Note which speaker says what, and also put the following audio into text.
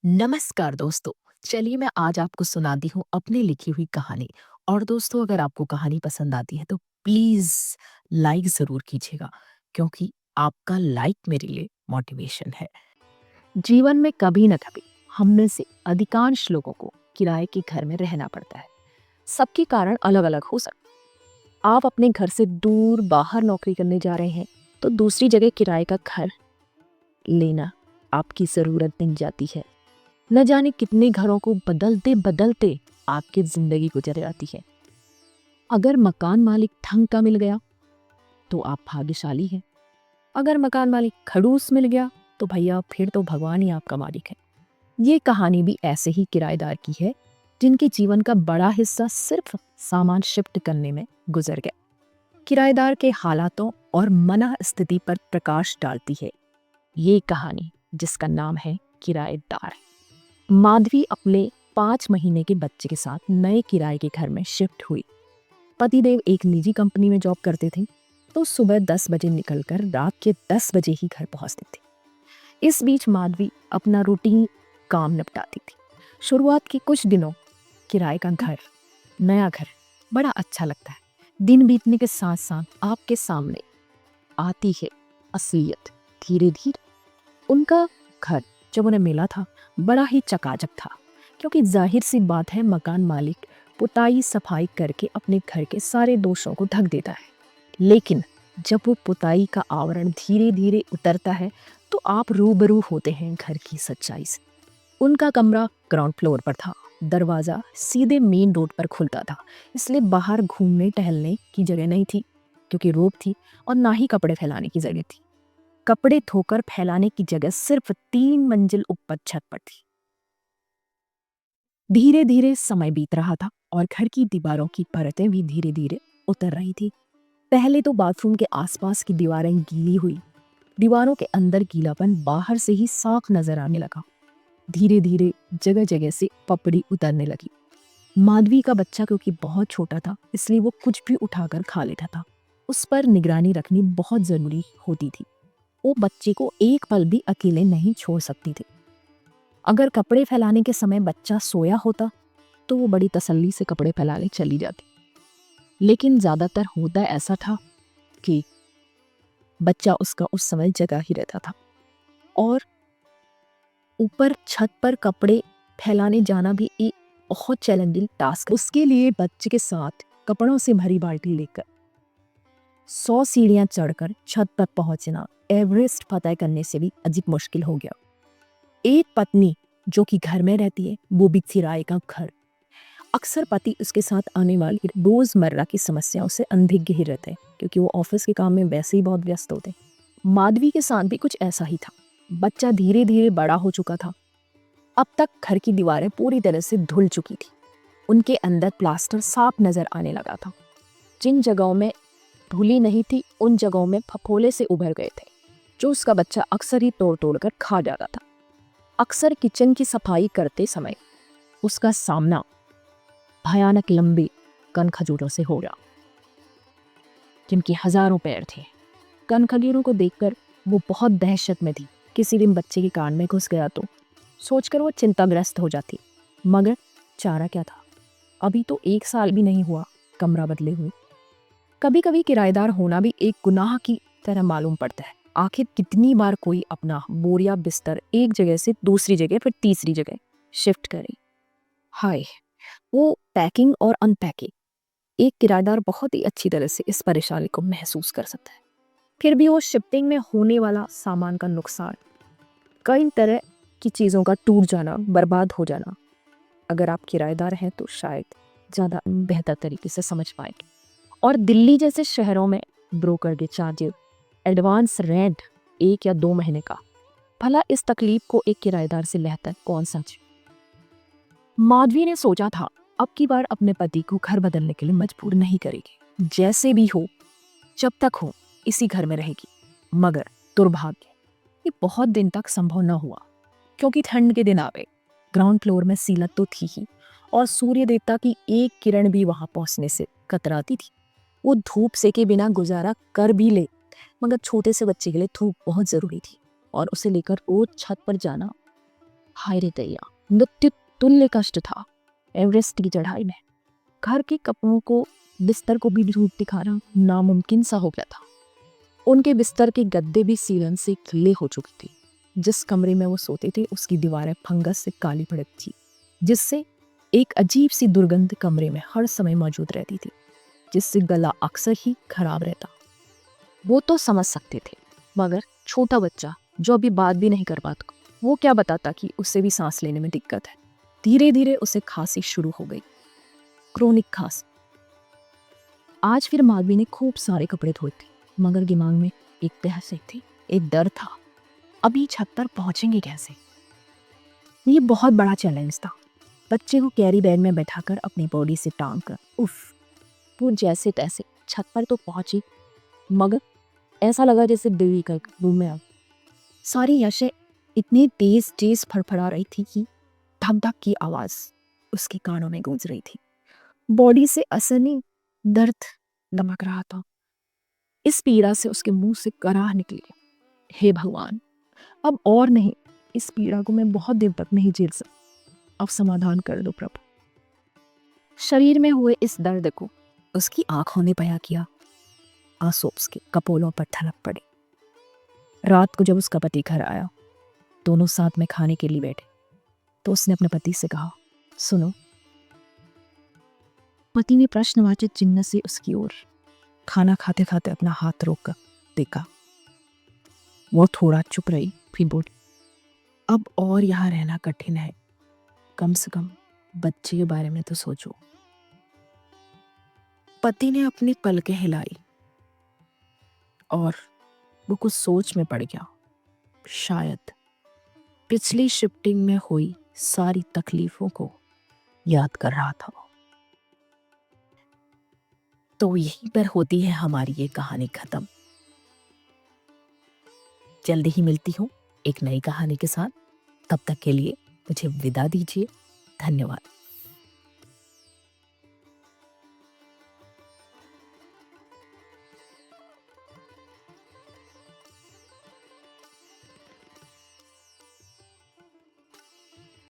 Speaker 1: नमस्कार दोस्तों। चलिए मैं आज आपको सुनाती हूँ अपनी लिखी हुई कहानी। और दोस्तों, अगर आपको कहानी पसंद आती है तो प्लीज लाइक जरूर कीजिएगा, क्योंकि आपका लाइक मेरे लिए मोटिवेशन है। जीवन में कभी न कभी हम में से अधिकांश लोगों को किराए के घर में रहना पड़ता है। सबके कारण अलग अलग हो सकते हैं। आप अपने घर से दूर बाहर नौकरी करने जा रहे हैं तो दूसरी जगह किराए का घर लेना आपकी जरूरत बन जाती है। न जाने कितने घरों को बदलते बदलते आपकी जिंदगी गुजर जाती है। अगर मकान मालिक ढंग का मिल गया तो आप भाग्यशाली हैं। अगर मकान मालिक खड़ूस मिल गया तो भैया फिर तो भगवान ही आपका मालिक है। ये कहानी भी ऐसे ही किराएदार की है, जिनके जीवन का बड़ा हिस्सा सिर्फ सामान शिफ्ट करने में गुजर गया। किराएदार के हालातों और मना स्थिति पर प्रकाश डालती है ये कहानी, जिसका नाम है किराएदार। माधवी अपने 5 महीने के बच्चे के साथ नए किराए के घर में शिफ्ट हुई। पतिदेव एक निजी कंपनी में जॉब करते थे, तो सुबह 10 बजे निकलकर रात के 10 बजे ही घर पहुंचते थे। इस बीच माधवी अपना रूटीन काम निपटाती थी। शुरुआत के कुछ दिनों किराए का घर, नया घर बड़ा अच्छा लगता है। दिन बीतने के साथ साथ आपके सामने आती है असलियत। धीरे धीरे उनका घर जब उन्हें मिला था बड़ा ही चकाचक था, क्योंकि जाहिर सी बात है मकान मालिक पुताई सफाई करके अपने घर के सारे दोषों को ढक देता है। लेकिन जब वो पुताई का आवरण धीरे धीरे उतरता है तो आप रूबरू होते हैं घर की सच्चाई से। उनका कमरा ग्राउंड फ्लोर पर था। दरवाजा सीधे मेन रोड पर खुलता था, इसलिए बाहर घूमने टहलने की जगह नहीं थी, क्योंकि रोड थी, और ना ही कपड़े फैलाने की जगह थी। कपड़े धोकर फैलाने की जगह सिर्फ 3 मंजिल ऊपर छत पर थी। धीरे धीरे समय बीत रहा था और घर की दीवारों की परतें भी धीरे धीरे उतर रही थी। पहले तो बाथरूम के आसपास की दीवारें गीली हुई। दीवारों के अंदर गीलापन बाहर से ही साफ नजर आने लगा। धीरे धीरे जगह जगह से पपड़ी उतरने लगी। माधवी का बच्चा क्योंकि बहुत छोटा था, इसलिए वो कुछ भी उठाकर खा लेता था। उस पर निगरानी रखनी बहुत जरूरी होती थी। वो बच्चे को एक पल भी अकेले नहीं छोड़ सकती थी। अगर कपड़े फैलाने के समय बच्चा सोया होता तो वो बड़ी तसल्ली से कपड़े फैलाने चली जाती। लेकिन ज्यादातर होता ऐसा था कि बच्चा उसका उस समय जगा ही रहता था, और ऊपर छत पर कपड़े फैलाने जाना भी एक बहुत चैलेंजिंग टास्क। उसके लिए बच्चे के साथ कपड़ों से भरी बाल्टी लेकर 100 सीढ़ियां चढ़कर छत पर पहुंचना एवरेस्ट फतह करने से भी अजीब मुश्किल हो गया। एक पत्नी जो कि घर में रहती है, वो भी किराए का घर। अक्सर पति उसके साथ आने वाली रोजमर्रा की समस्याओं से अनभिज्ञ ही रहते हैं, क्योंकि वो ऑफिस के काम में वैसे ही बहुत व्यस्त होते हैं। माधवी के साथ भी कुछ ऐसा ही था। बच्चा धीरे धीरे बड़ा हो चुका था। अब तक घर की दीवारें पूरी तरह से धुल चुकी थी। उनके अंदर प्लास्टर साफ नजर आने लगा था। जिन जगहों में धुली नहीं थी उन जगहों में फफोले से उभर गए थे, जो उसका बच्चा अक्सर ही तोड़ तोड़ कर खा जाता था। अक्सर किचन की सफाई करते समय उसका सामना भयानक लंबे कन खजूरों से हो रहा, जिनके हजारों पैर थे। कन खजूरों को देखकर वो बहुत दहशत में थी। किसी दिन बच्चे के कान में घुस गया तो सोचकर वो चिंताग्रस्त हो जाती। मगर चारा क्या था, अभी तो 1 साल भी नहीं हुआ कमरा बदले हुए। कभी कभी किराएदार होना भी एक गुनाह की तरह मालूम पड़ता है। आखिर कितनी बार कोई अपना बोरिया बिस्तर एक जगह से दूसरी जगह फिर तीसरी जगह शिफ्ट करे। हाय, वो पैकिंग और अनपैकिंग, एक किराएदार बहुत ही अच्छी तरह से इस परेशानी को महसूस कर सकता है। फिर भी वो शिफ्टिंग में होने वाला सामान का नुकसान, कई तरह की चीज़ों का टूट जाना, बर्बाद हो जाना, अगर आप किराएदार हैं तो शायद ज़्यादा बेहतर तरीके से समझ पाएंगे। और दिल्ली जैसे शहरों में ब्रोकर के चार्जेस, एडवांस रेंट 1 या 2 महीने का, भला इस तकलीफ को एक किराएदार से बेहतर कौन समझे। माधवी ने सोचा था अब की बार अपने पति को घर बदलने के लिए मजबूर नहीं करेगी। जैसे भी हो, जब तक हो इसी घर में रहेगी। मगर दुर्भाग्य, ये बहुत दिन तक संभव न हुआ, क्योंकि ठंड के दिन आ गए। ग्राउंड फ्लोर में सीलत तो थी ही, और सूर्य देवता की एक किरण भी वहां पहुंचने से कतराती थी। वो धूप सेके बिना गुजारा कर भी ले, मगर छोटे से बच्चे के लिए धूप बहुत जरूरी थी, और उसे लेकर रोज छत पर जाना हाय रे दैया, मृत्यु तुल्य कष्ट था एवरेस्ट की चढ़ाई में। घर के कपड़ों को, बिस्तर को भी धूप दिखाना नामुमकिन सा हो गया था। उनके बिस्तर के गद्दे भी सीलन से गीले हो चुकी थी। जिस कमरे में वो सोते थे उसकी दीवारें फंगस से काली पड़ थी, जिससे एक अजीब सी दुर्गंध कमरे में हर समय मौजूद रहती थी, जिससे गला अक्सर ही खराब रहता। वो तो समझ सकते थे, मगर छोटा बच्चा जो अभी बात भी नहीं कर पाता, वो क्या बताता कि उसे भी सांस लेने में दिक्कत है। धीरे धीरे उसे खांसी शुरू हो गई, क्रोनिक खांसी। आज फिर माधवी ने खूब सारे कपड़े धोए थे, मगर दिमाग में एक तहसीन थी, एक डर था। अभी छत पर पहुंचेंगे कैसे? ये बहुत बड़ा चैलेंज था। बच्चे को कैरी बैग में बैठाकर अपनी बॉडी से टांग कर उफ, वो जैसे तैसे छत पर तो पहुंची, मगर ऐसा लगा जैसे देवी का रूम में आ। सारी यशे इतनी तेज तेज फड़फड़ा रही थी कि धक धक की आवाज उसके कानों में गूंज रही थी। बॉडी से असहनीय दर्द दमक रहा था। इस पीड़ा से उसके मुंह से कराह निकली, हे भगवान, अब और नहीं, इस पीड़ा को मैं बहुत देर तक नहीं झेल सकता, अब समाधान कर दो प्रभु। शरीर में हुए इस दर्द को उसकी आंखों ने बयां किया। आंसू उसके कपोलों पर ठनक पड़े। रात को जब उसका पति घर आया, दोनों साथ में खाने के लिए बैठे, तो उसने अपने पति से कहा, सुनो। पति ने प्रश्नवाचित चिन्ह से उसकी ओर खाना खाते खाते अपना हाथ रोककर देखा। वो थोड़ा चुप रही, फिर बोली, अब और यहाँ रहना कठिन है, कम से कम बच्चे के बारे में तो सोचो। पति ने अपनी पलकें हिलाई और वो कुछ सोच में पड़ गया। शायद पिछली शिफ्टिंग में हुई सारी तकलीफों को याद कर रहा था। तो यहीं पर होती है हमारी ये कहानी खत्म। जल्दी ही मिलती हूँ एक नई कहानी के साथ। तब तक के लिए मुझे विदा दीजिए। धन्यवाद।